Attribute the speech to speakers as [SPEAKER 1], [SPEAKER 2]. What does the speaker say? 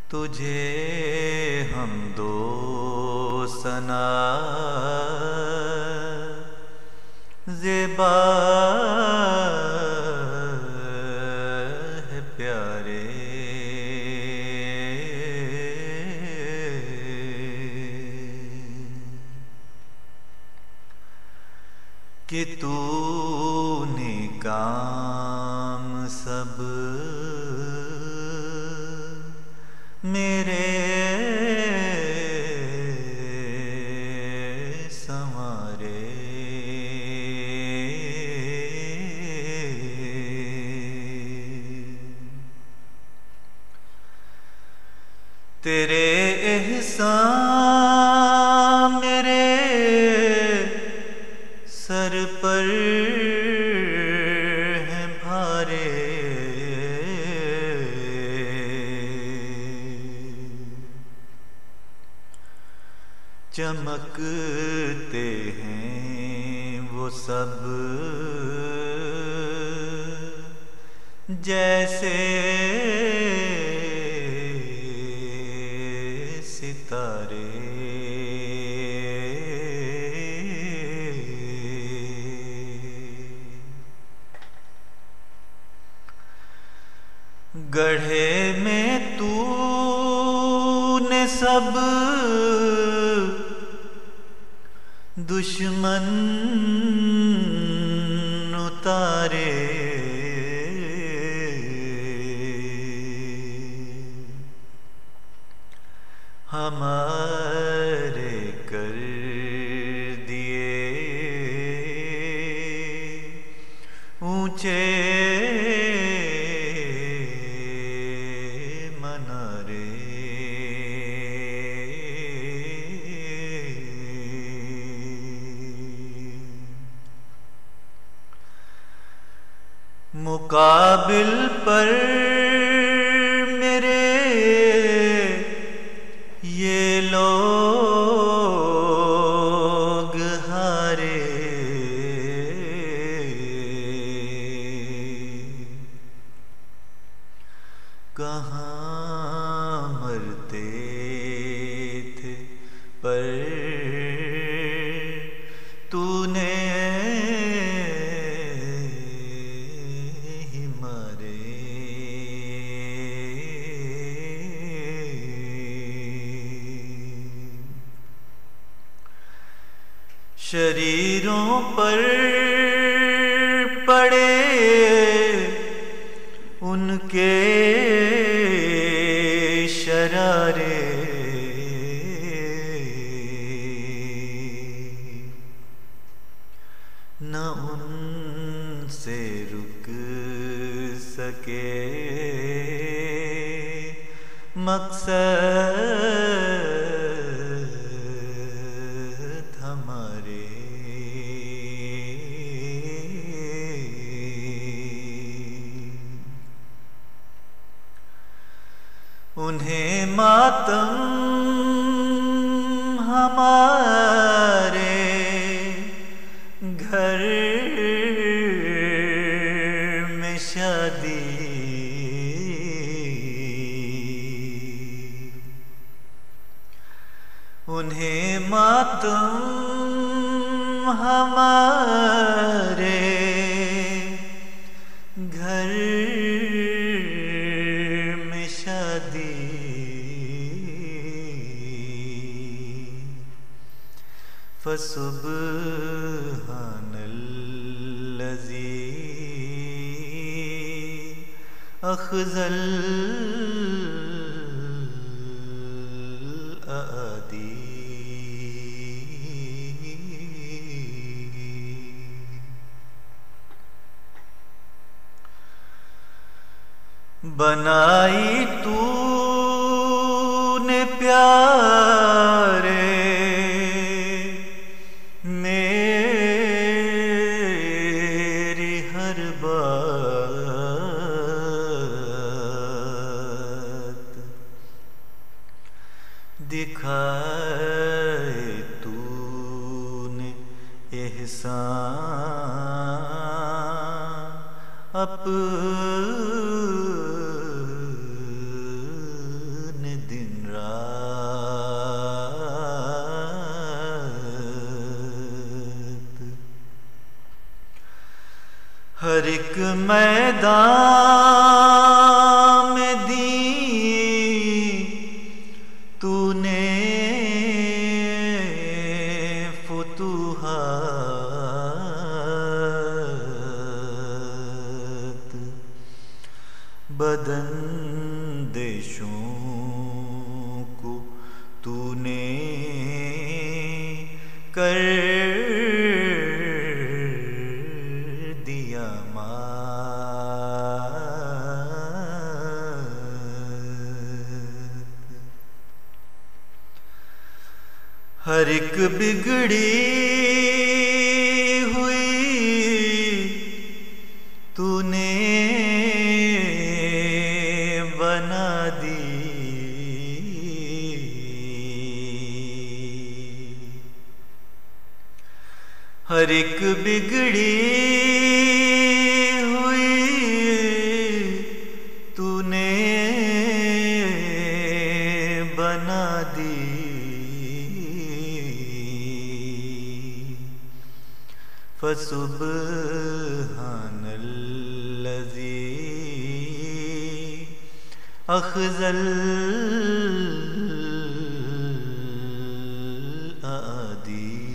[SPEAKER 1] तुझे हम दो सना ज़ेबा है प्यारे, कि तूने काम सब मेरे संवारे। तेरे एहसान मेरे सर पर हैं भारे, चमकते हैं वो सब जैसे सितारे। गढ़े में तूने सब दुश्मन उतारे, हमारे कर दिए ऊंचे मनारे। मुकाबिल पर मेरे ये लोग हारे, कहाँ मरते थे पर तूने शरीरों पर पड़े उनके शरारे, न उनसे रुक सके मकसद हमारे। उन्हें मातम हमारे घर में शादी, उन्हें मातम हमारे घर में शादी। फसुब्हानल्लज़ी अख़ज़ल आदी। बनाई तूने प्यारे मेरी हर बात, दिखाए तूने एहसान अपने एक मैदान में दी तूने फुतूहात, बदन देशों को तूने कर दिया मात। हर एक बिगड़ी हुई तूने बना दी, हर एक बिगड़ी हुई तूने बना दी। फसुब्हानल्लज़ी अख़ज़ल आदी।